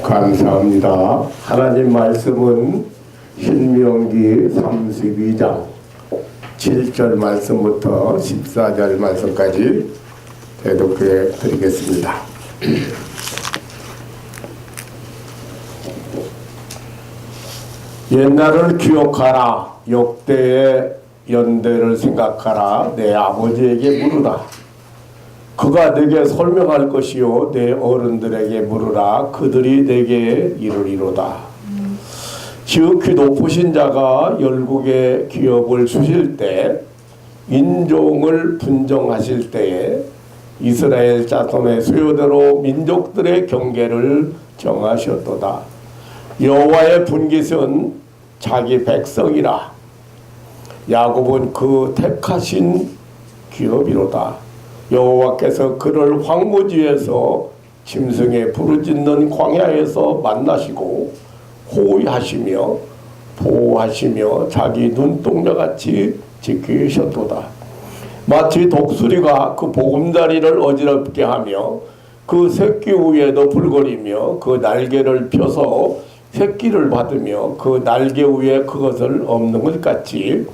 감사합니다. 하나님 말씀은 신명기 32장 7절 말씀부터 14절 말씀까지 대독해 드리겠습니다. 옛날을 기억하라. 역대의 연대를 생각하라. 내 아버지에게 물으라. 그가 내게 설명할 것이요 내 어른들에게 물으라. 그들이 내게 이르리로다. 지극히 높으신 자가 열국의 기업을 주실 때, 인종을 분정하실 때에 이스라엘 자손의 수요대로 민족들의 경계를 정하셨도다. 여호와의 분깃은 자기 백성이라. 야곱은 그 택하신 기업이로다. 여호와께서 그를 황무지에서 짐승의 부르짖는 광야에서 만나시고 호위하시며 보호하시며 자기 눈동자같이 지키셨도다. 마치 독수리가 그 보금자리를 어지럽게 하며 그 새끼 위에도 불거리며 그 날개를 펴서 새끼를 받으며 그 날개 위에 그것을 엎는 것 같이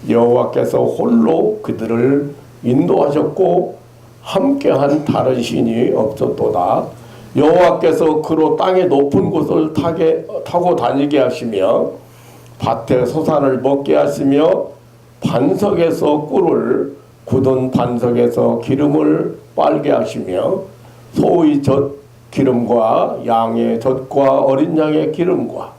여호와께서 홀로 그들을 인도하셨고 함께한 다른 신이 없었도다. 여호와께서 그로 땅의 높은 곳을 타고 다니게 하시며 밭의 소산을 먹게 하시며 반석에서 꿀을 굳은 반석에서 기름을 빨게 하시며 소의 젖 기름과 양의 젖과 어린 양의 기름과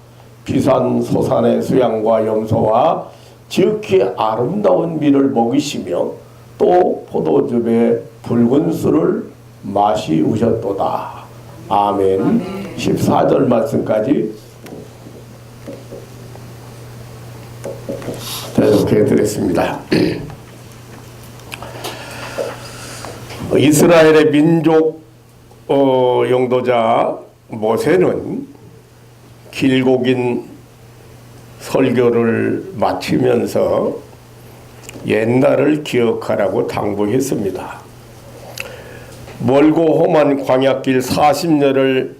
비싼 소산의 수양과 염소와 지극히 아름다운 밀을 먹이시며 또 포도즙에 붉은 술을 마시우셨도다. 아멘. 14절 말씀까지 대독해 드렸습니다. 이스라엘의 민족 영도자 모세는 길고 긴 설교를 마치면서 옛날을 기억하라고 당부했습니다. 멀고 험한 광야길 40년을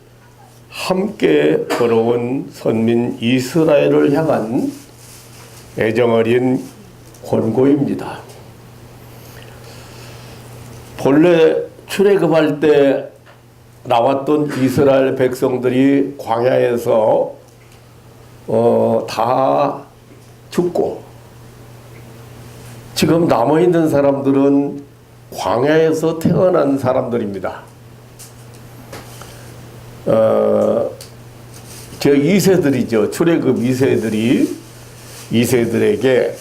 함께 걸어온 선민 이스라엘을 향한 애정어린 권고입니다. 본래 출애굽할 때 나왔던 이스라엘 백성들이 광야에서 다 죽고 지금 남아있는 사람들은 광야에서 태어난 사람들입니다. 저 2세들이죠. 출애굽 2세들에게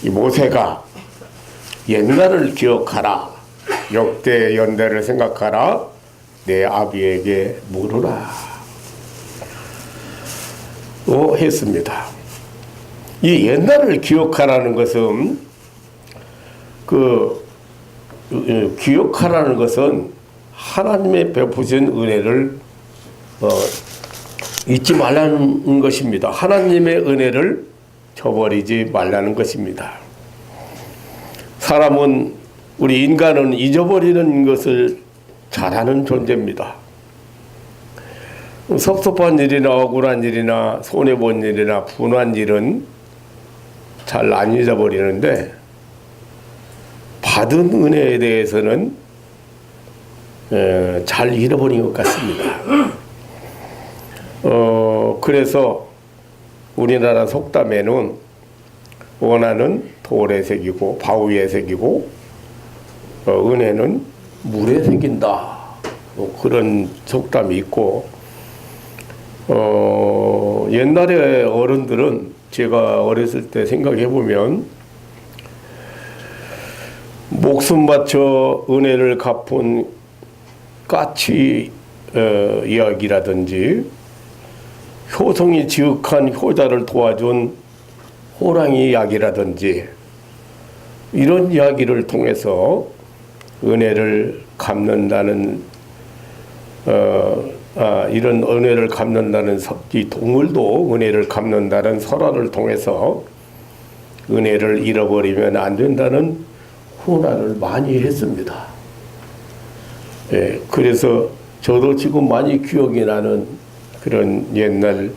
이 모세가 옛날을 기억하라. 역대 연대를 생각하라. 내 아비에게 물으라. 했습니다. 이 옛날을 기억하라는 것은 기억하라는 것은 하나님의 베푸신 은혜를 잊지 말라는 것입니다. 하나님의 은혜를 저버리지 말라는 것입니다. 우리 인간은 잊어버리는 것을 잘하는 존재입니다. 섭섭한 일이나 억울한 일이나 손해본 일이나 분한 일은 잘 안 잊어버리는데 받은 은혜에 대해서는 잘 잃어버린 것 같습니다. 그래서 우리나라 속담에는 원하는 돌에 새기고 바위에 새기고 은혜는 물에 새긴다. 그런 속담이 있고 옛날에 어른들은 제가 어렸을 때 생각해 보면 목숨 바쳐 은혜를 갚은 까치 이야기라든지 효성이 지극한 효자를 도와준 호랑이 이야기라든지 이런 이야기를 통해서 은혜를 갚는다는 이런 은혜를 갚는다는 이 동물도 은혜를 갚는다는 설화를 통해서 은혜를 잃어버리면 안 된다는 훈화를 많이 했습니다. 그래서 저도 지금 많이 기억이 나는 그런 옛날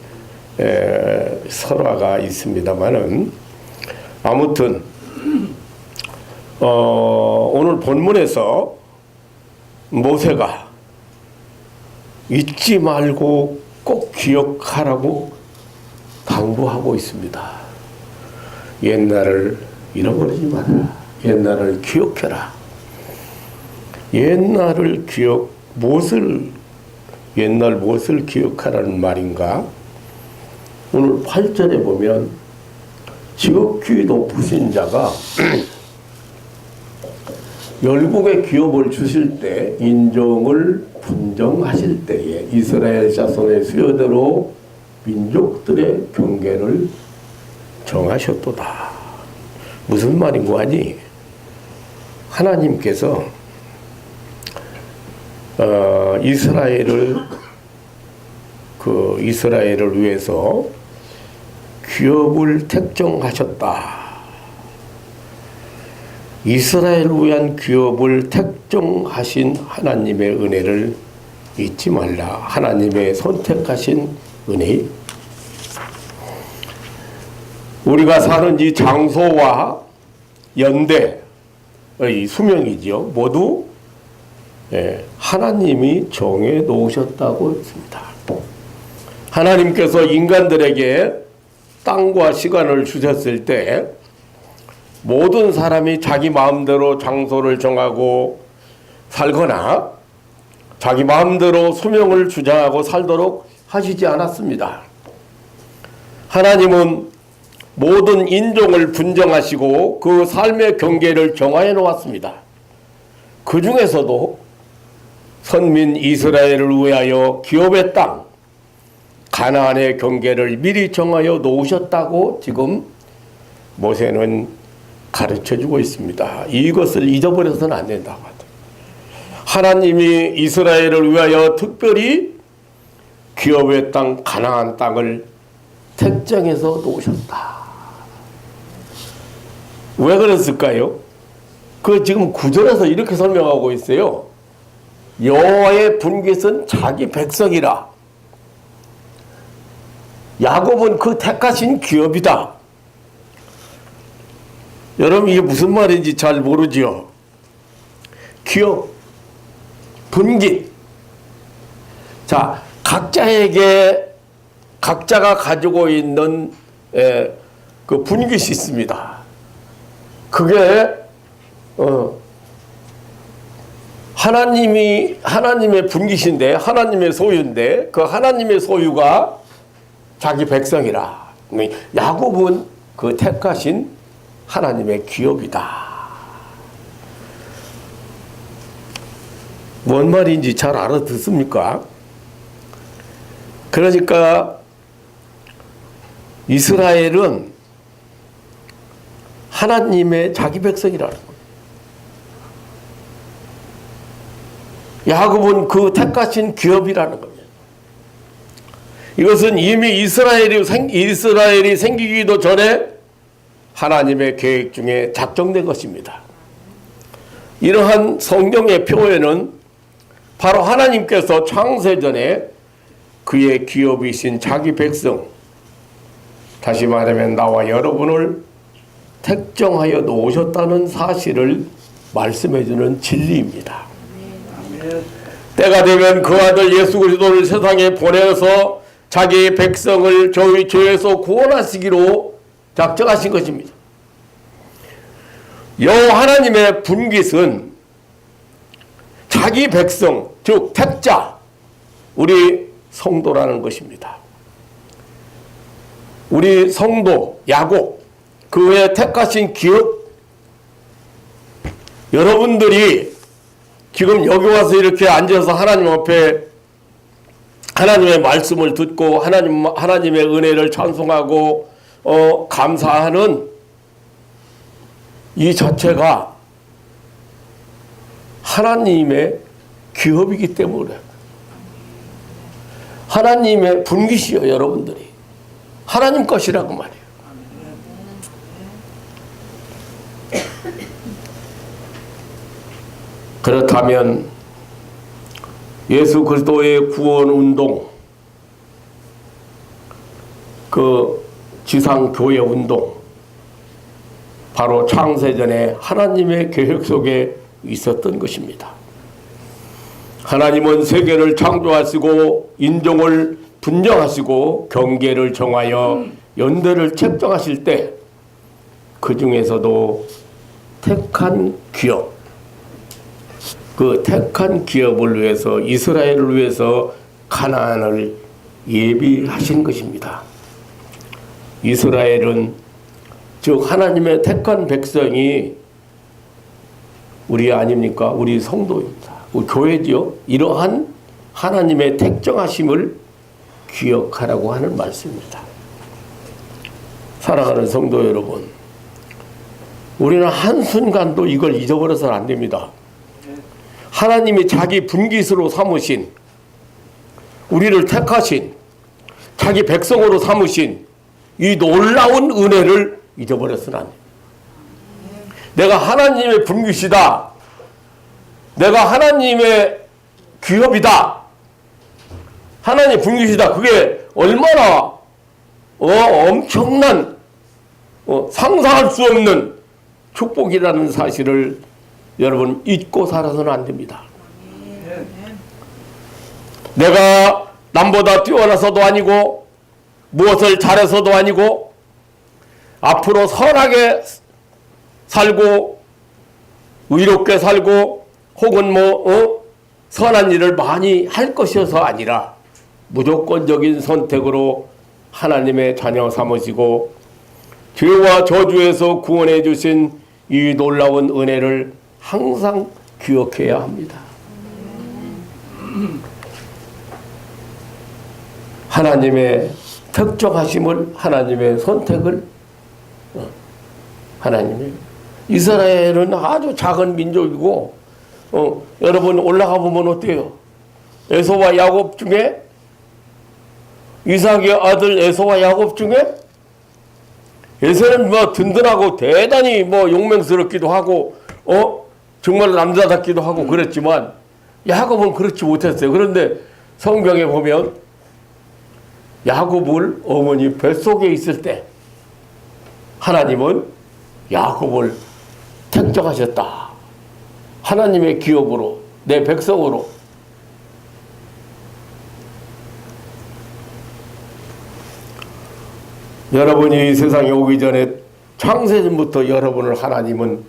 설화가 있습니다만은, 아무튼 오늘 본문에서 모세가 잊지 말고 꼭 기억하라고 당부하고 있습니다. 옛날을 잃어버리지 마라. 옛날을 기억해라. 옛날을 옛날 무엇을 기억하라는 말인가? 오늘 8절에 보면 지극히 높으신 자가 열국의 기업을 주실 때, 인종을 분정하실 때에 이스라엘 자손의 수요대로 민족들의 경계를 정하셨도다. 무슨 말인 거 아니? 하나님께서 이스라엘을 위해서 기업을 택정하셨다. 이스라엘을 위한 기업을 택정하신 하나님의 은혜를 잊지 말라. 하나님의 선택하신 은혜. 우리가 사는 이 장소와 연대의 수명이지요. 모두 하나님이 정해 놓으셨다고 했습니다. 하나님께서 인간들에게 땅과 시간을 주셨을 때 모든 사람이 자기 마음대로 장소를 정하고 살거나 자기 마음대로 수명을 주장하고 살도록 하시지 않았습니다. 하나님은 모든 인종을 분정하시고 그 삶의 경계를 정하여 놓았습니다. 그 중에서도 선민 이스라엘을 위하여 기업의 땅 가나안의 경계를 미리 정하여 놓으셨다고 지금 모세는 가르쳐주고 있습니다. 이것을 잊어버려서는 안 된다고 하죠. 하나님이 이스라엘을 위하여 특별히 기업의 땅 가나안 땅을 택정해서 놓으셨다. 왜 그랬을까요? 그 지금 9절에서 이렇게 설명하고 있어요. 여호와의 분깃은 자기 백성이라. 야곱은 그 택하신 기업이다. 여러분 이게 무슨 말인지 잘 모르죠? 기업, 분깃. 자, 각자가 가지고 있는 그 분깃이 있습니다. 그게 하나님의 분깃인데, 하나님의 소유인데, 그 하나님의 소유가 자기 백성이라. 야곱은 그 택하신 하나님의 기업이다. 뭔 말인지 잘 알아듣습니까? 그러니까 이스라엘은 하나님의 자기 백성이라는 거예요. 야곱은 그 택하신 기업이라는 겁니다. 이것은 이미 이스라엘이 생기기도 전에 하나님의 계획 중에 작정된 것입니다. 이러한 성경의 표현은 바로 하나님께서 창세전에 그의 기업이신 자기 백성, 다시 말하면 나와 여러분을 택정하여 놓으셨다는 사실을 말씀해주는 진리입니다. 때가 되면 그 아들 예수 그리스도를 세상에 보내어서 자기 백성을 저희 죄에서 구원하시기로 작정하신 것입니다. 여호와 하나님의 분깃은 자기 백성, 즉 택자, 우리 성도라는 것입니다. 우리 성도, 야곱, 그 외에 택하신 기업, 여러분들이 지금 여기 와서 이렇게 앉아서 하나님 앞에 하나님의 말씀을 듣고 하나님의 은혜를 찬송하고 감사하는 이 자체가 하나님의 기업이기 때문에, 하나님의 분깃이요. 여러분들이 하나님 것이라고 말이에요. 그렇다면 예수 그리스도의 구원 운동, 그 지상교회 운동, 바로 창세전에 하나님의 계획 속에 있었던 것입니다. 하나님은 세계를 창조하시고 인종을 분정하시고 경계를 정하여 연대를 책정하실 때 그 중에서도 택한 기업, 그 택한 기업을 위해서, 이스라엘을 위해서 가나안을 예비하신 것입니다. 이스라엘은 즉 하나님의 택한 백성이 우리 아닙니까? 우리 성도입니다. 우리 교회지요. 이러한 하나님의 택정하심을 기억하라고 하는 말씀입니다. 사랑하는 성도 여러분, 우리는 한순간도 이걸 잊어버려서는 안 됩니다. 하나님이 자기 분깃으로 삼으신, 우리를 택하신, 자기 백성으로 삼으신 이 놀라운 은혜를 잊어버려서는 안 됩니다. 내가 하나님의 분깃이다. 내가 하나님의 기업이다. 하나님의 분깃이다. 그게 얼마나 엄청난 상상할 수 없는 축복이라는 사실을 여러분 잊고 살아서는 안 됩니다. 내가 남보다 뛰어나서도 아니고 무엇을 잘해서도 아니고 앞으로 선하게 살고 의롭게 살고 혹은 선한 일을 많이 할 것이어서 아니라 무조건적인 선택으로 하나님의 자녀 삼으시고 죄와 저주에서 구원해 주신 이 놀라운 은혜를 항상 기억해야 합니다. 하나님의 특정하심을, 하나님의 선택을, 하나님의 이스라엘은 아주 작은 민족이고 여러분 올라가 보면 어때요? 에서와 야곱 중에, 이삭의 아들 에서와 야곱 중에 에서는 든든하고 대단히 용맹스럽기도 하고 정말 남자답기도 하고 그랬지만 야곱은 그렇지 못했어요. 그런데 성경에 보면 야곱을 어머니 뱃속에 있을 때 하나님은 야곱을 택정하셨다. 하나님의 기업으로, 내 백성으로. 여러분이 이 세상에 오기 전에 창세전부터 여러분을 하나님은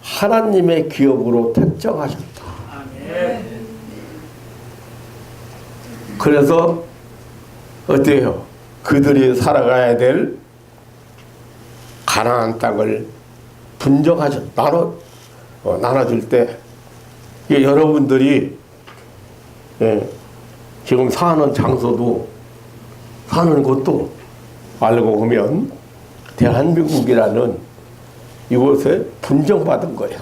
하나님의 기업으로 택정하셨다. 그래서 어때요? 그들이 살아가야 될 가나안 땅을 나눠줄 때 여러분들이 지금 사는 장소도 사는 곳도 알고 보면 대한민국이라는 이곳에 분정받은 거야.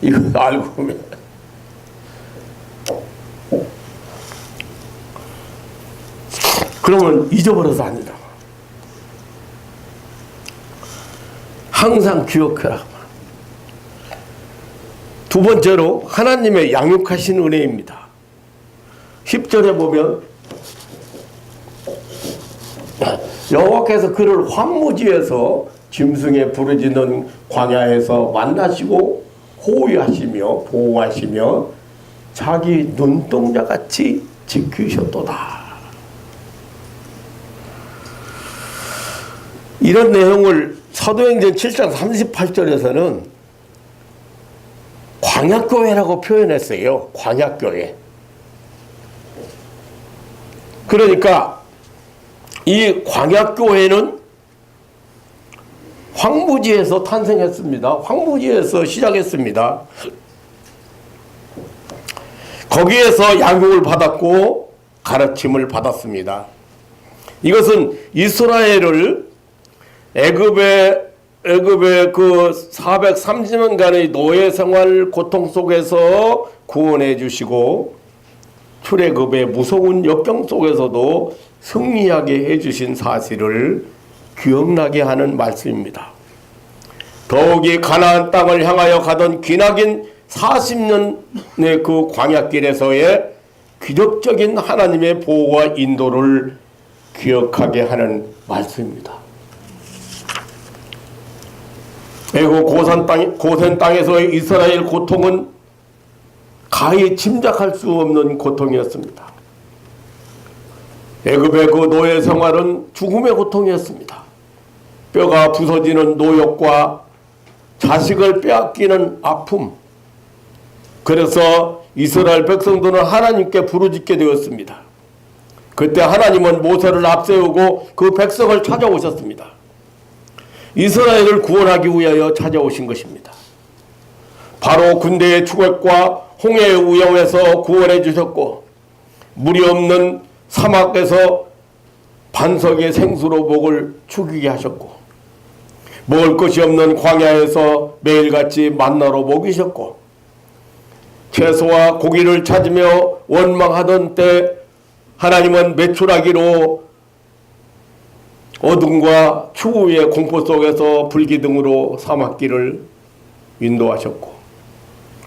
이거 알고 보면. 그러면 잊어버려서 아니다. 항상 기억해라. 두 번째로 하나님의 양육하신 은혜입니다. 10절에 보면 여호와께서 그를 황무지에서 짐승에 부르짖는 광야에서 만나시고 호위하시며 보호하시며 자기 눈동자같이 지키셨도다. 이런 내용을 사도행전 7장 38절에서는 광야교회라고 표현했어요. 광야교회. 그러니까 이 광야교회는 황무지에서 탄생했습니다. 황무지에서 시작했습니다. 거기에서 양육을 받았고 가르침을 받았습니다. 이것은 이스라엘을 애굽의 그 430년간의 노예 생활 고통 속에서 구원해 주시고 출애굽의 무서운 역경 속에서도 승리하게 해주신 사실을 기억나게 하는 말씀입니다. 더욱이 가나안 땅을 향하여 가던 기나긴 40년의 그 광야길에서의 기적적인 하나님의 보호와 인도를 기억하게 하는 말씀입니다. 애굽 고센 땅에서의 이스라엘 고통은 가히 짐작할 수 없는 고통이었습니다. 애굽의 그 노예 생활은 죽음의 고통이었습니다. 뼈가 부서지는 노역과 자식을 빼앗기는 아픔. 그래서 이스라엘 백성들은 하나님께 부르짖게 되었습니다. 그때 하나님은 모세를 앞세우고 그 백성을 찾아오셨습니다. 이스라엘을 구원하기 위하여 찾아오신 것입니다. 바로 군대의 추격과 홍해의 위험에서 구원해 주셨고, 물이 없는 사막에서 반석의 생수로 목을 축이게 하셨고, 먹을 것이 없는 광야에서 매일같이 만나로 먹이셨고, 채소와 고기를 찾으며 원망하던 때 하나님은 메추라기로 어둠과 추위의 공포 속에서 불기둥으로 사막길을 인도하셨고,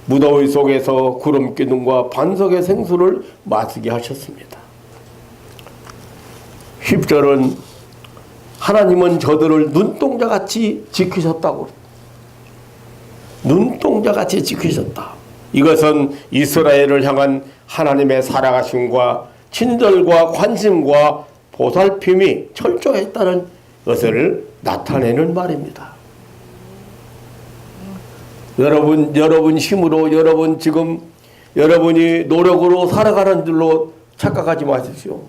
무더위 속에서 구름 기둥과 반석의 생수를 마시게 하셨습니다. 10절은 하나님은 저들을 눈동자같이 지키셨다고. 눈동자같이 지키셨다. 이것은 이스라엘을 향한 하나님의 살아가심과 친절과 관심과 보살핌이 철저했다는 것을 나타내는 말입니다. 여러분 힘으로, 여러분이 노력으로 살아가는 줄로 착각하지 마십시오.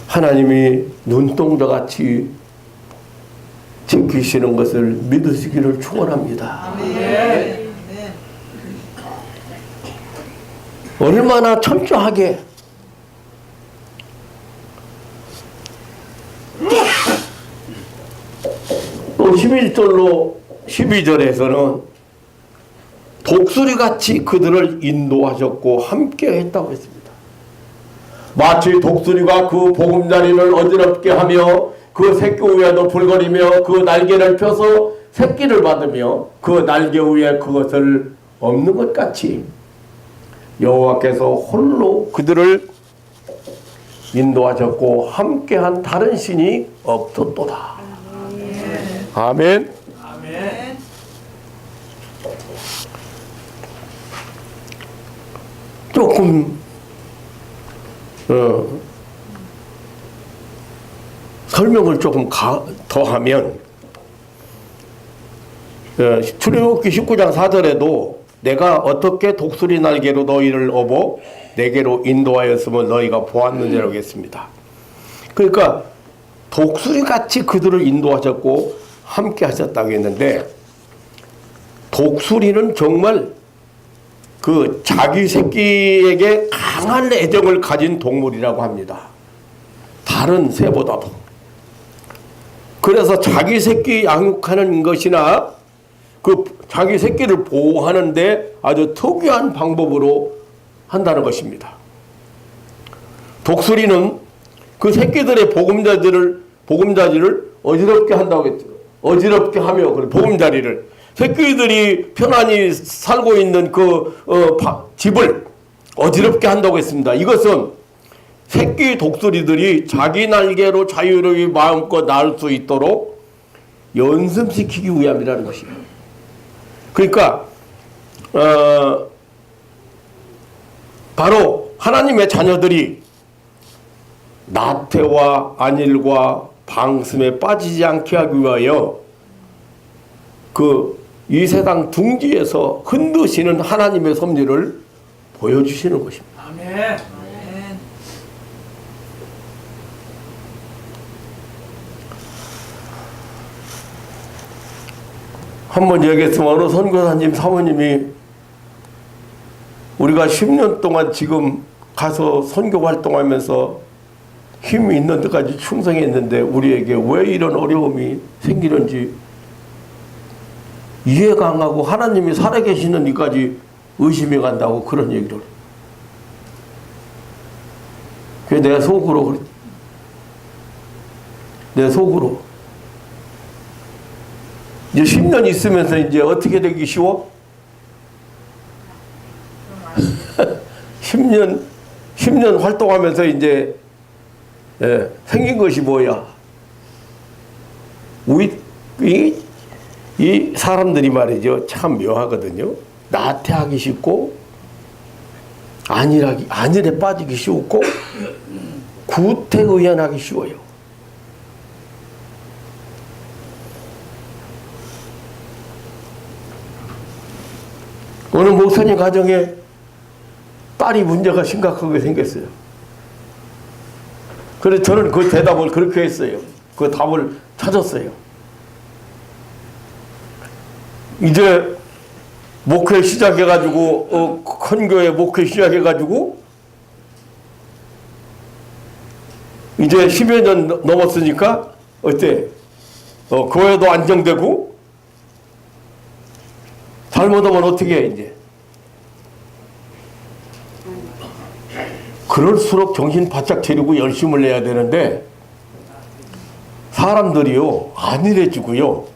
하나님이 눈동자같이 지키시는 것을 믿으시기를 축원합니다. 아멘. 얼마나 철저하게 또 11절로 12절에서는 독수리같이 그들을 인도하셨고 함께 했다고 했습니다. 마치 독수리가 그 보금자리를 어지럽게 하며 그 새끼 위에도 불거리며 그 날개를 펴서 새끼를 받으며 그 날개 위에 그것을 엎는 것 같이 여호와께서 홀로 그들을 인도하셨고 함께한 다른 신이 없었도다. 아멘. 아멘. 조금 설명을 조금 더하면 출애굽기 19장 4절에도 내가 어떻게 독수리 날개로 너희를 업어 내게로 인도하였음을 너희가 보았느냐라고 했습니다. 그러니까 독수리같이 그들을 인도하셨고 함께 하셨다고 했는데, 독수리는 정말 그 자기 새끼에게 강한 애정을 가진 동물이라고 합니다. 다른 새보다도. 그래서 자기 새끼 양육하는 것이나 그 자기 새끼를 보호하는데 아주 특이한 방법으로 한다는 것입니다. 독수리는 그 새끼들의 보금자리를 어지럽게 한다고 했죠. 어지럽게 하며 그 보금자리를 새끼들이 편안히 살고 있는 그 집을 어지럽게 한다고 했습니다. 이것은 새끼 독수리들이 자기 날개로 자유롭게 마음껏 날 수 있도록 연습시키기 위함이라는 것이에요. 그러니까 바로 하나님의 자녀들이 나태와 안일과 방슴에 빠지지 않게 하기 위하여 이 세상 둥지에서 흔드시는 하나님의 섭리를 보여주시는 것입니다. 아멘. 한번 얘기했으면 어느 선교사님 사모님이 우리가 10년 동안 지금 가서 선교 활동하면서 힘이 있는 데까지 충성했는데 우리에게 왜 이런 어려움이 생기는지 이해가 안 가고 하나님이 살아계시는 이까지 의심이 간다고 그런 얘기를. 그게 내 속으로 이제 10년 있으면서 이제 어떻게 되기 쉬워? 10년 활동하면서 이제 생긴 것이 뭐야? 이 사람들이 말이죠. 참 묘하거든요. 나태하기 쉽고, 안일에 빠지기 쉽고, 구태의연하기 쉬워요. 어느 목사님 가정에 딸이 문제가 심각하게 생겼어요. 그래서 저는 그 대답을 그렇게 했어요. 그 답을 찾았어요. 이제 목회 시작해가지고 큰 교회 목회 시작해가지고 이제 10여 년 넘었으니까 어때? 교회도 안정되고 잘못하면 어떻게 해 이제? 그럴수록 정신 바짝 차리고 열심을 내야 되는데 사람들이요 안일해지고요.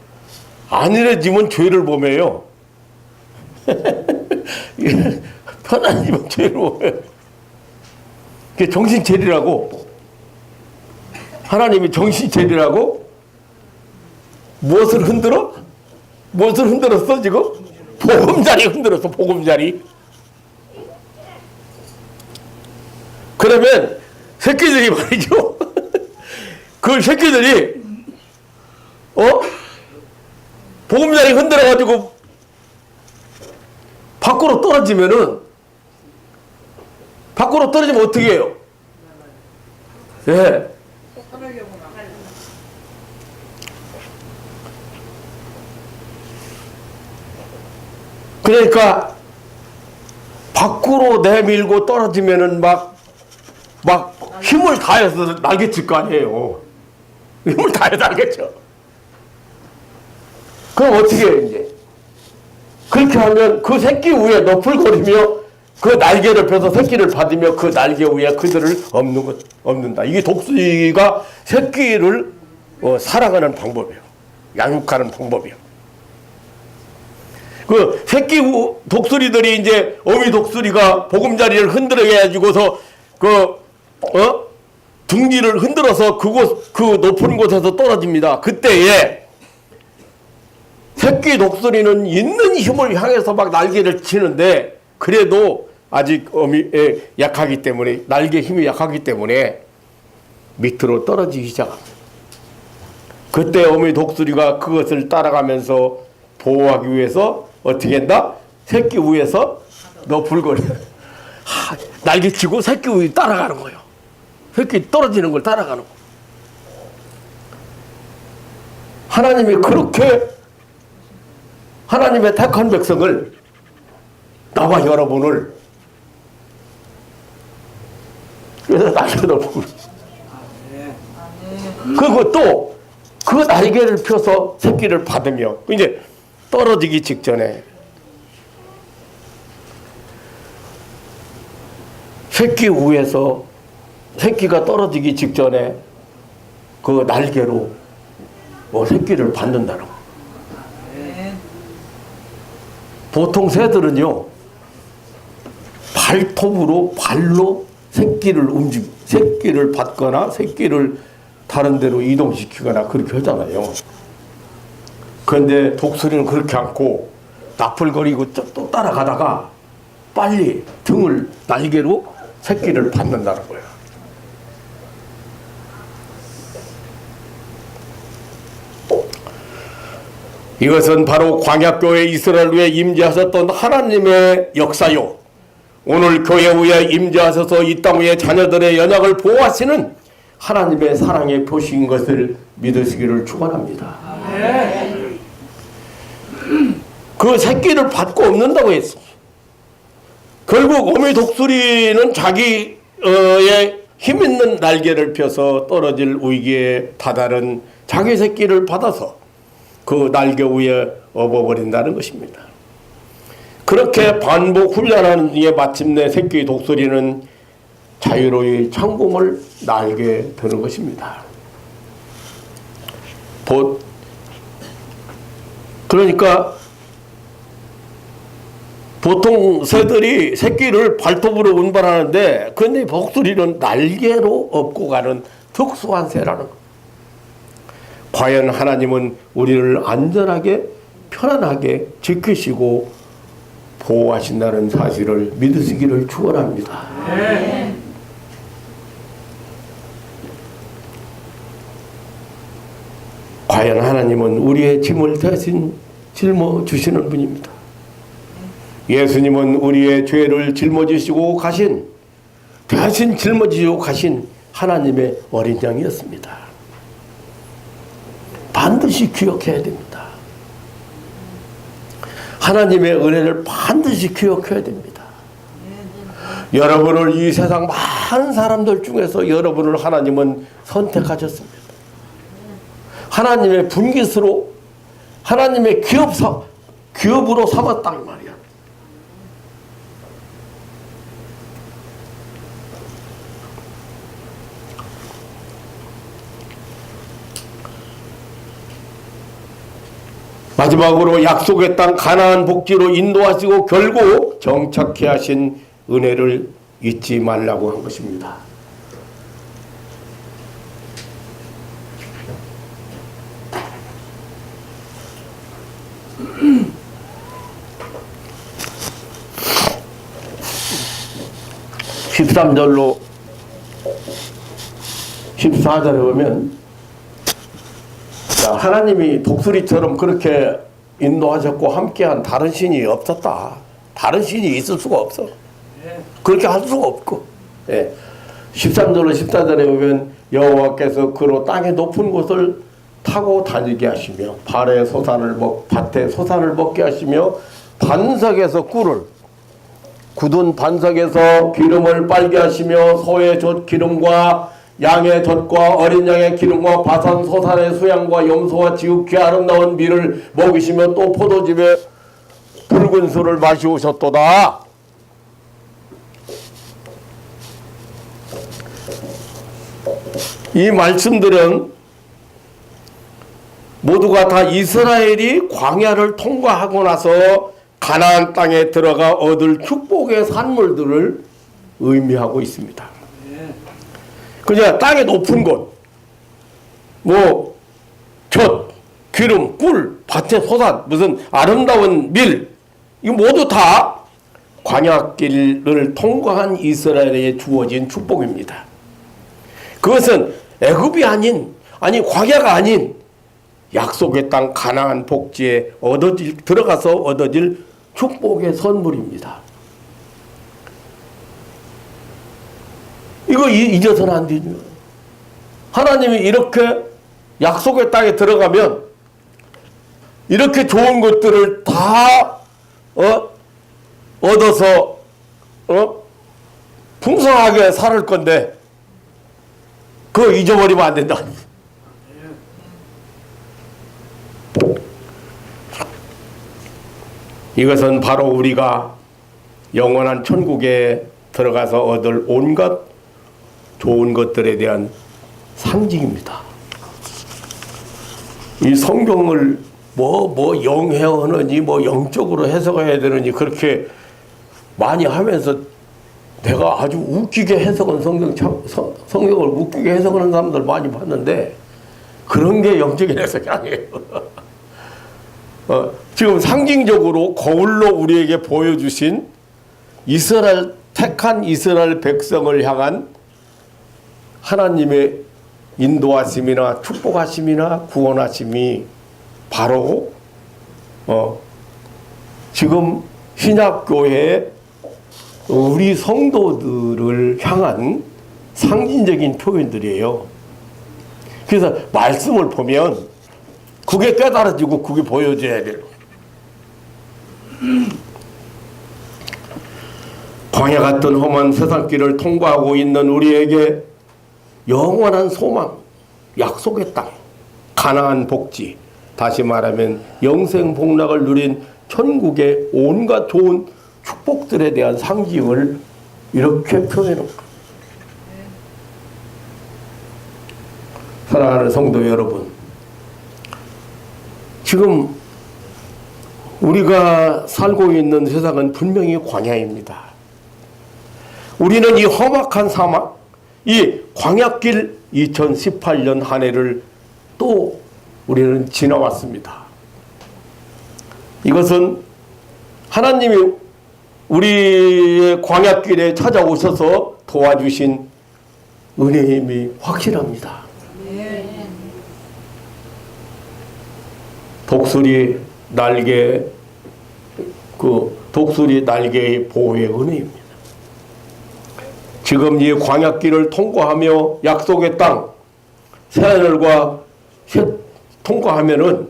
안일해지면 죄를 범해요. 편안해지면 죄를 범해요. 정신 차리라고 하나님이 정신 차리라고 무엇을 흔들어? 무엇을 흔들었어 지금? 보금자리 흔들었어. 보금자리. 그러면 새끼들이 말이죠. 그 새끼들이 보금자리 흔들어가지고 밖으로 떨어지면 어떻게 해요? 예. 그러니까 밖으로 내밀고 떨어지면은 막 힘을 다해서 날개칠 거 아니에요. 힘을 다해서 날개쳐. 그럼 어떻게 해 이제? 그렇게 하면 그 새끼 위에 너풀거리며 그 날개를 펴서 새끼를 받으며 그 날개 위에 그들을 엎는다. 이게 독수리가 새끼를 사랑하는 방법이에요. 양육하는 방법이에요. 그 새끼 독수리들이 이제 어미 독수리가 보금자리를 흔들어 가지고서 둥지를 흔들어서 그 높은 곳에서 떨어집니다. 그때에 새끼 독수리는 있는 힘을 향해서 막 날개를 치는데 그래도 아직 약하기 때문에 날개 힘이 약하기 때문에 밑으로 떨어지기 시작합니다. 그때 어미 독수리가 그것을 따라가면서 보호하기 위해서 어떻게 한다? 새끼 위에서 너풀거려. 날개치고 새끼 위에 따라가는 거예요. 새끼 떨어지는 걸 따라가는 거. 하나님이 그렇게 하나님의 택한 백성을 나와 여러분을 그래서 날개를 펴고 그리고 또 그 날개를 펴서 새끼를 받으며 이제 떨어지기 직전에 새끼 위에서 새끼가 떨어지기 직전에 그 날개로 새끼를 받는다는 거. 보통 새들은요 발톱으로 발로 새끼를 받거나 새끼를 다른 데로 이동시키거나 그렇게 하잖아요. 그런데 독수리는 그렇게 않고 나풀거리고 또 따라가다가 빨리 등을 날개로 새끼를 받는다는 거예요. 이것은 바로 광야교회 이스라엘에 임재하셨던 하나님의 역사요. 오늘 교회 위에 임재하셔서 이 땅 위에 자녀들의 연약을 보호하시는 하나님의 사랑의 표시인 것을 믿으시기를 축원합니다. 그 새끼를 받고 없는다고 했어요. 결국 어미 독수리는 자기의 힘 있는 날개를 펴서 떨어질 위기에 다다른 자기 새끼를 받아서 그 날개 위에 업어버린다는 것입니다. 그렇게 반복 훈련하는 뒤에 마침내 새끼 독수리는 자유로이 창공을 날게 되는 것입니다. 그러니까 보통 새들이 새끼를 발톱으로 운반하는데 근데 독수리는 날개로 업고 가는 특수한 새라는 것. 과연 하나님은 우리를 안전하게 편안하게 지키시고 보호하신다는 사실을 믿으시기를 축원합니다. 네. 과연 하나님은 우리의 짐을 대신 짊어주시는 분입니다. 예수님은 우리의 죄를 짊어지시고 가신, 대신 짊어지시고 가신 하나님의 어린 양이었습니다. 반드시 기억해야 됩니다. 하나님의 은혜를 반드시 기억해야 됩니다. 여러분을 이 세상 많은 사람들 중에서 여러분을 하나님은 선택하셨습니다. 하나님의 분깃으로 하나님의 기업으로 삼았단 말이야. 마지막으로 약속의 땅 가나안 복지로 인도하시고 결국 정착해 하신 은혜를 잊지 말라고 한 것입니다. (13절로) 14절에 보면 하나님이 독수리처럼 그렇게 인도하셨고 함께한 다른 신이 없었다. 다른 신이 있을 수가 없어. 그렇게 할 수가 없고. 13절로 14절에 보면 여호와께서 그로 땅의 높은 곳을 타고 다니게 하시며 밭에 소산을 먹게 하시며 반석에서 꿀을 굳은 반석에서 기름을 빨게 하시며 소의 젖 기름과 양의 젖과 어린 양의 기름과 바산 소산의 수양과 염소와 지극히 아름다운 밀을 먹이시며 또 포도즙에 붉은 술을 마시오셨도다. 이 말씀들은 모두가 다 이스라엘이 광야를 통과하고 나서 가나안 땅에 들어가 얻을 축복의 산물들을 의미하고 있습니다. 그냥 땅의 높은 곳, 젖, 기름, 꿀, 밭의 소산, 무슨 아름다운 밀, 이거 모두 다 광야길을 통과한 이스라엘에 주어진 축복입니다. 그것은 애굽이 아니 광야가 아닌 약속의 땅 가나안 복지에 들어가서 얻어질 축복의 선물입니다. 이거 잊어서는 안 되죠. 하나님이 이렇게 약속의 땅에 들어가면 이렇게 좋은 것들을 다 얻어서 풍성하게 살 건데 그거 잊어버리면 안 된다. 이것은 바로 우리가 영원한 천국에 들어가서 얻을 온갖 좋은 것들에 대한 상징입니다. 이 성경을 영해하느니 영적으로 해석해야 되느니 그렇게 많이 하면서 내가 아주 웃기게 해석한 성경을 웃기게 해석하는 사람들 많이 봤는데 그런 게 영적인 해석이 아니에요. 지금 상징적으로 거울로 우리에게 보여주신 택한 이스라엘 백성을 향한 하나님의 인도하심이나 축복하심이나 구원하심이 바로 지금 신약교회의 우리 성도들을 향한 상징적인 표현들이에요. 그래서 말씀을 보면 그게 깨달아지고 그게 보여져야 돼요. 광야 같은 험한 세상길을 통과하고 있는 우리에게 영원한 소망, 약속의 땅, 가나안 복지, 다시 말하면 영생 복락을 누린 천국의 온갖 좋은 축복들에 대한 상징을 이렇게 표현합니다. 사랑하는 성도 여러분, 지금 우리가 살고 있는 세상은 분명히 광야입니다. 우리는 이 험악한 사막, 이 광야길 2018년 한 해를 또 우리는 지나왔습니다. 이것은 하나님이 우리의 광야길에 찾아오셔서 도와주신 은혜의 힘이 확실합니다. 독수리 날개의 보호의 은혜입니다. 지금 이 광야길을 통과하며 약속의 땅 새하늘과 통과하면은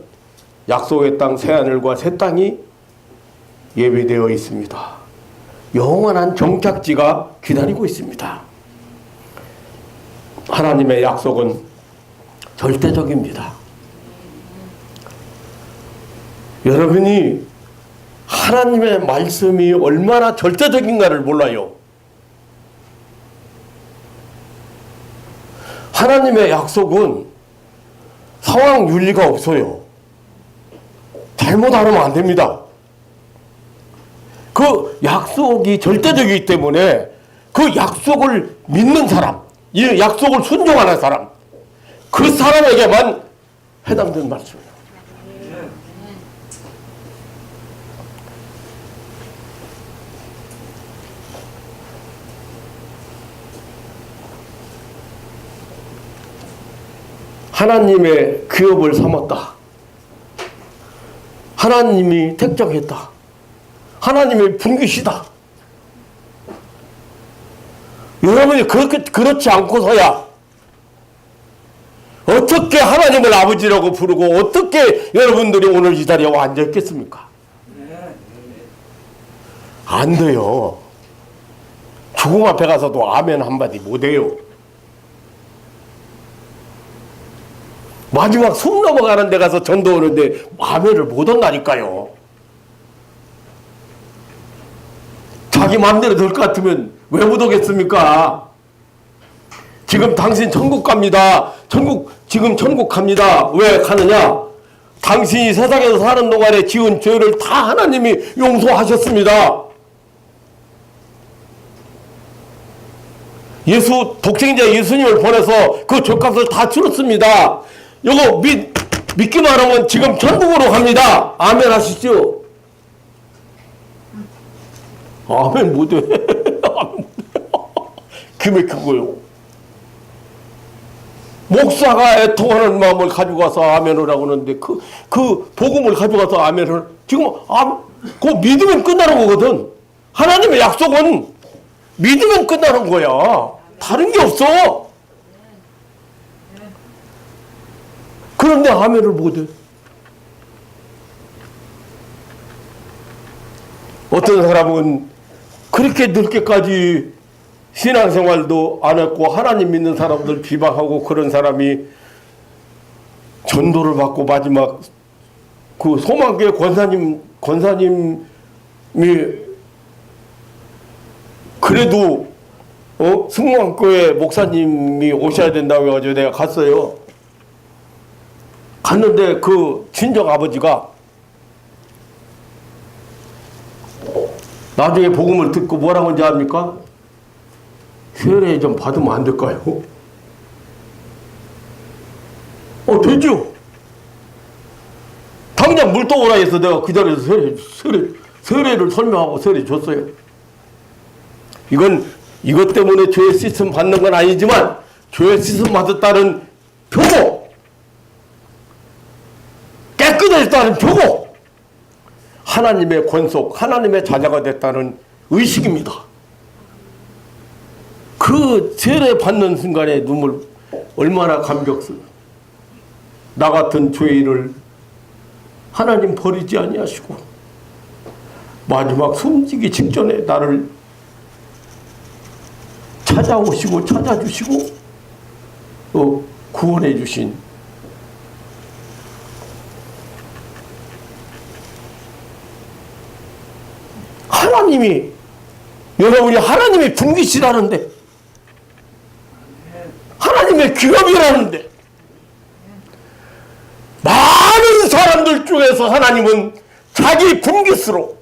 약속의 땅 새하늘과 새 땅이 예비되어 있습니다. 영원한 정착지가 기다리고 있습니다. 하나님의 약속은 절대적입니다. 여러분이 하나님의 말씀이 얼마나 절대적인가를 몰라요. 하나님의 약속은 상황 윤리가 없어요. 잘못 알으면 안 됩니다. 그 약속이 절대적이기 때문에 그 약속을 믿는 사람, 이 약속을 순종하는 사람, 그 사람에게만 해당되는 말씀이에요. 하나님의 기업을 삼았다. 하나님이 택정했다. 하나님의 분깃이다. 여러분이 그렇지 않고서야 어떻게 하나님을 아버지라고 부르고 어떻게 여러분들이 오늘 이 자리에 와 앉아있겠습니까? 안 돼요. 죽음 앞에 가서도 아멘 한마디 못해요. 마지막 숨 넘어가는 데 가서 전도 오는데 아멘을 못 한다니까요. 자기 마음대로 될 것 같으면 왜 못 오겠습니까? 지금 당신 천국 갑니다. 지금 천국 갑니다. 왜 가느냐? 당신이 세상에서 사는 동안에 지은 죄를 다 하나님이 용서하셨습니다. 독생자 예수님을 보내서 그 죄값을 다 치렀습니다. 이거 믿기만 하면 지금 천국으로 갑니다. 아멘 하시죠? 아멘 못해. 그게 그거요. 목사가 애통하는 마음을 가지고 가서 아멘을 하고 하는데 그 복음을 가지고 가서 아멘을 지금 그거 믿으면 끝나는 거거든. 하나님의 약속은 믿으면 끝나는 거야. 다른 게 없어. 그런데 아멘을 못해. 어떤 사람은 그렇게 늦게까지 신앙생활도 안 했고 하나님 믿는 사람들 비방하고 그런 사람이 전도를 받고 마지막 그 소망교회 권사님이 그래도 승무원교회 목사님이 오셔야 된다고 해가지고 내가 갔어요. 갔는데 그 친정 아버지가 나중에 복음을 듣고 뭐라고 하는지 압니까? 세례 좀 받으면 안 될까요? 되죠. 당장 물 떠오라 해서 내가 그 자리에서 세례를 설명하고 세례 줬어요. 이것 때문에 죄의 씻음 받는 건 아니지만 죄의 씻음 받았다는 표고, 깨끗해졌다는 표고, 하나님의 권속, 하나님의 자녀가 됐다는 의식입니다. 그 세례 받는 순간에 눈물 얼마나 감격스러워. 나 같은 죄인을 하나님 버리지 아니하시고 마지막 숨지기 직전에 나를 찾아오시고 찾아주시고 구원해 주신 하나님이, 여러분이 하나님의 분깃이라는데, 하나님의 기업이라는데, 많은 사람들 중에서 하나님은 자기 분깃으로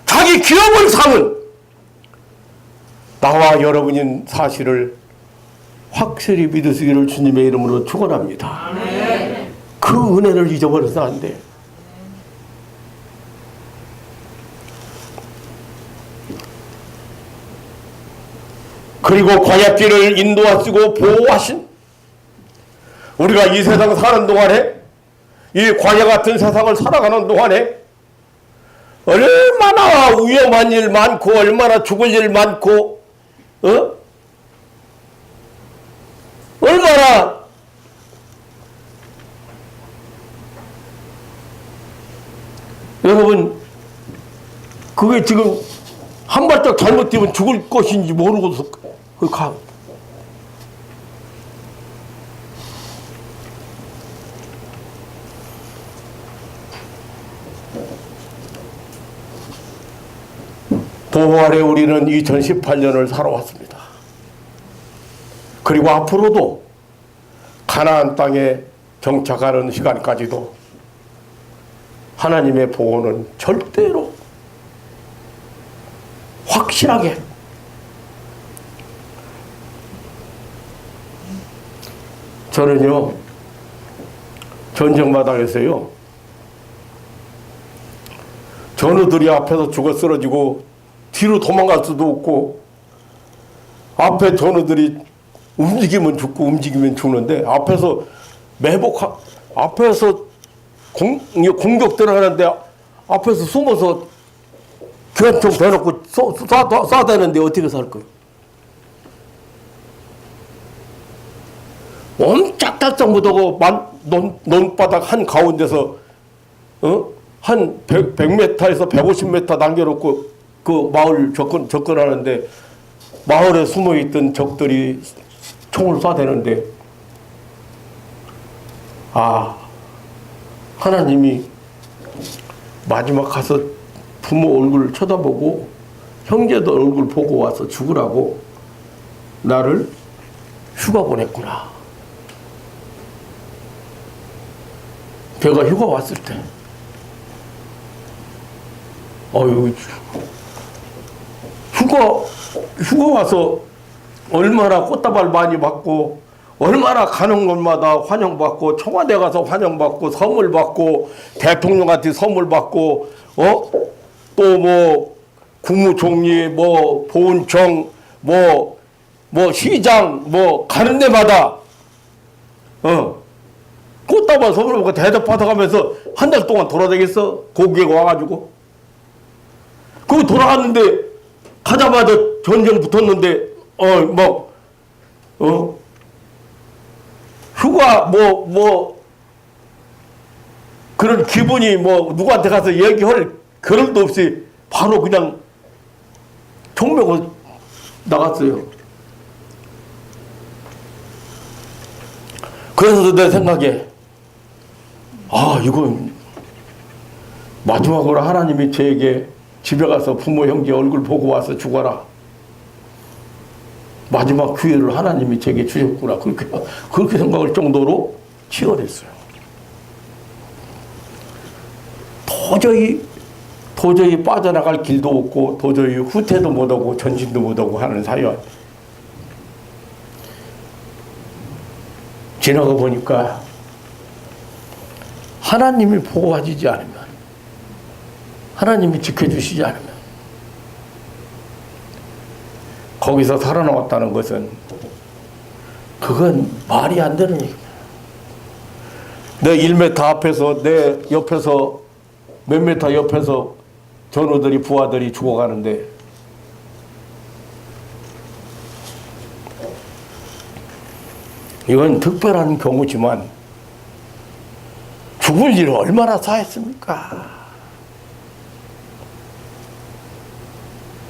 자기 기업을 삼은 나와 여러분인 사실을 확실히 믿으시기를 주님의 이름으로 축원합니다. 아멘. 그 은혜를 잊어버려서 안 돼. 그리고 광야길을 인도하시고 보호하신, 우리가 이 세상 사는 동안에, 이 광야 같은 세상을 살아가는 동안에 얼마나 위험한 일 많고 얼마나 죽을 일 많고 얼마나 여러분 그게 지금 한 발짝 잘못 뛰면 죽을 것인지 모르고서 가. 보호 아래 우리는 2018년을 살아왔습니다. 그리고 앞으로도 가나안 땅에 정착하는 시간까지도 하나님의 보호는 절대로 확실하게 저는요 전쟁 바닥에서요 전우들이 앞에서 죽어 쓰러지고 뒤로 도망갈 수도 없고 앞에 전우들이 움직이면 죽고 움직이면 죽는데 앞에서 앞에서 공격 들어가는데 앞에서 숨어서 기관총 대놓고 쏴대는데 어떻게 살 거예요? 옴짝달싹 못하고 논바닥 한 가운데서 한 100m에서 150m 남겨놓고 그 마을 접근하는데 마을에 숨어있던 적들이 총을 쏴대는데 하나님이 마지막 가서 부모 얼굴을 쳐다보고 형제들 얼굴 보고 와서 죽으라고 나를 휴가 보냈구나. 제가 휴가 왔을 때 휴가 와서 얼마나 꽃다발 많이 받고 얼마나 가는 곳마다 환영받고 청와대 가서 환영받고 선물 받고 대통령한테 선물 받고 또 뭐 국무총리 뭐 보훈청 뭐 시장 뭐 가는 데마다 꽃다발 선물 받고 대접 받아가면서 한 달 동안 돌아다녔어. 고객 와가지고 거기 돌아갔는데 가자마자 전쟁 붙었는데 휴가 그런 기분이 누구한테 가서 얘기할 겨를도 없이 바로 그냥 총명을 나갔어요. 그래서 내 생각에 이건 마지막으로 하나님이 저에게 집에 가서 부모 형제 얼굴 보고 와서 죽어라. 마지막 기회를 하나님이 제게 주셨구나. 그렇게 생각할 정도로 치열했어요. 도저히 빠져나갈 길도 없고 도저히 후퇴도 못하고 전진도 못하고 하는 사연. 지나가 보니까 하나님이 보호하시지 않으면, 하나님이 지켜주시지 않으면 거기서 살아남았다는 것은 그건 말이 안 되는 얘기입니다. 내 1m 앞에서 내 옆에서 몇 미터 옆에서 전우들이 부하들이 죽어가는데 이건 특별한 경우지만 죽을 일을 얼마나 사했습니까?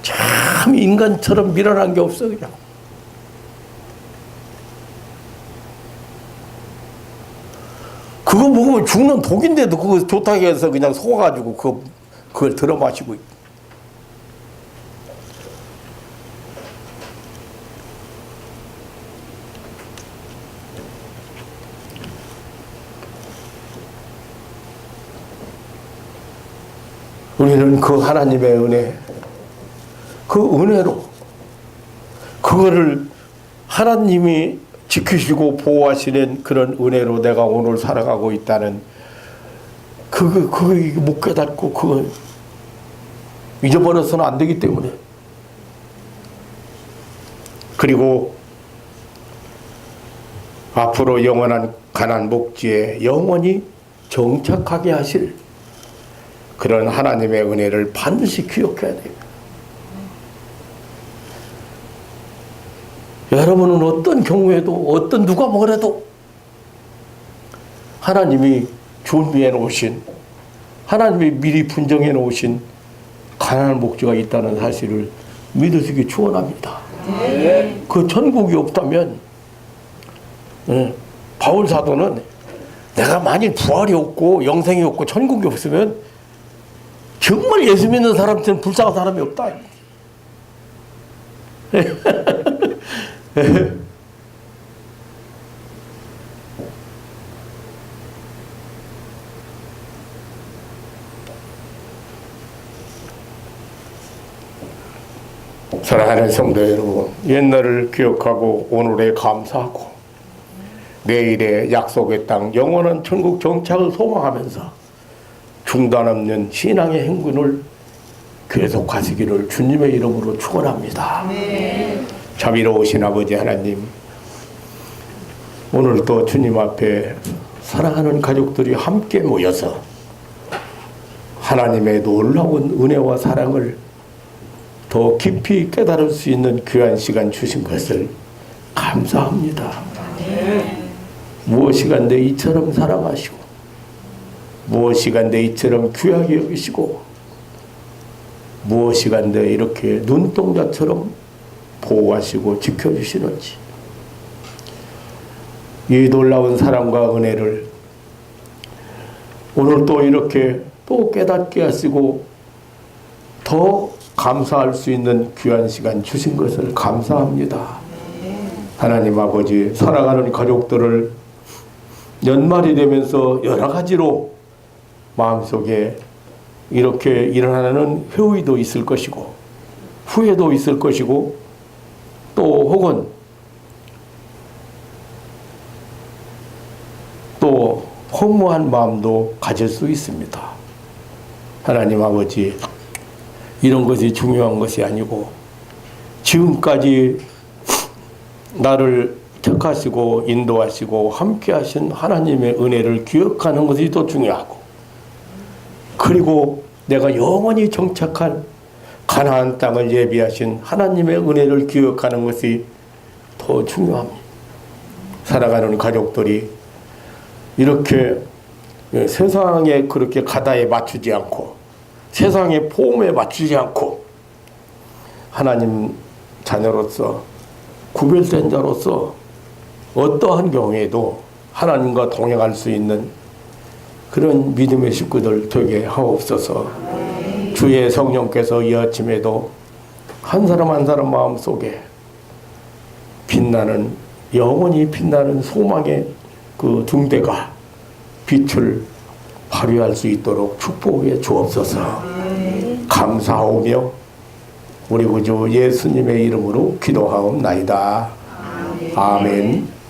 참 인간처럼 미련한 게 없어 그냥. 그거 먹으면 죽는 독인데도 그거 좋다고 해서 그냥 속아가지고 그걸 들어 마시고 있고. 그런 그 하나님의 은혜, 그 은혜로 그거를 하나님이 지키시고 보호하시는 그런 은혜로 내가 오늘 살아가고 있다는 그거 못 깨닫고 그거 잊어버려서는 안 되기 때문에. 그리고 앞으로 영원한 가나안 복지에 영원히 정착하게 하실 그런 하나님의 은혜를 반드시 기억해야 됩니다. 여러분은 어떤 경우에도 어떤 누가 뭐래도 하나님이 준비해 놓으신, 하나님이 미리 분정해 놓으신 가나안 복지가 있다는 사실을 믿으시기 축원합니다. 그 천국이 없다면, 바울 사도는 내가 만일 부활이 없고 영생이 없고 천국이 없으면 정말 예수 믿는 사람한테는 불쌍한 사람이 없다. 사랑하는 성도 여러분, 옛날을 기억하고 오늘에 감사하고 내일의 약속의 땅 영원한 천국 정착을 소망하면서 중단 없는 신앙의 행군을 계속하시기를 주님의 이름으로 축원합니다. 자비로우신 아버지 하나님, 오늘 또 주님 앞에 사랑하는 가족들이 함께 모여서 하나님의 놀라운 은혜와 사랑을 더 깊이 깨달을 수 있는 귀한 시간 주신 것을 감사합니다. 무엇이간데 이처럼 사랑하시고 무엇이간데 이처럼 귀하게 여기시고 무엇이간데 이렇게 눈동자처럼 보호하시고 지켜주시는지, 이 놀라운 사랑과 은혜를 오늘 또 이렇게 또 깨닫게 하시고 더 감사할 수 있는 귀한 시간 주신 것을 감사합니다. 하나님 아버지, 살아가는 가족들을 연말이 되면서 여러 가지로 마음속에 이렇게 일어나는 회의도 있을 것이고 후회도 있을 것이고 또 혹은 또 허무한 마음도 가질 수 있습니다. 하나님 아버지, 이런 것이 중요한 것이 아니고 지금까지 나를 택하시고 인도하시고 함께 하신 하나님의 은혜를 기억하는 것이 더 중요하고, 그리고 내가 영원히 정착한 가나안 땅을 예비하신 하나님의 은혜를 기억하는 것이 더 중요합니다. 살아가는 가족들이 이렇게 세상에 그렇게 가다에 맞추지 않고 세상의 포움에 맞추지 않고 하나님 자녀로서 구별된 자로서 어떠한 경우에도 하나님과 동행할 수 있는 그런 믿음의 식구들 되게 하옵소서. 주의 성령께서 이 아침에도 한 사람 한 사람 마음속에 빛나는, 영원히 빛나는 소망의 그 등대가 빛을 발휘할 수 있도록 축복해 주옵소서. 감사하오며 우리 구주 예수님의 이름으로 기도하옵나이다. 아멘.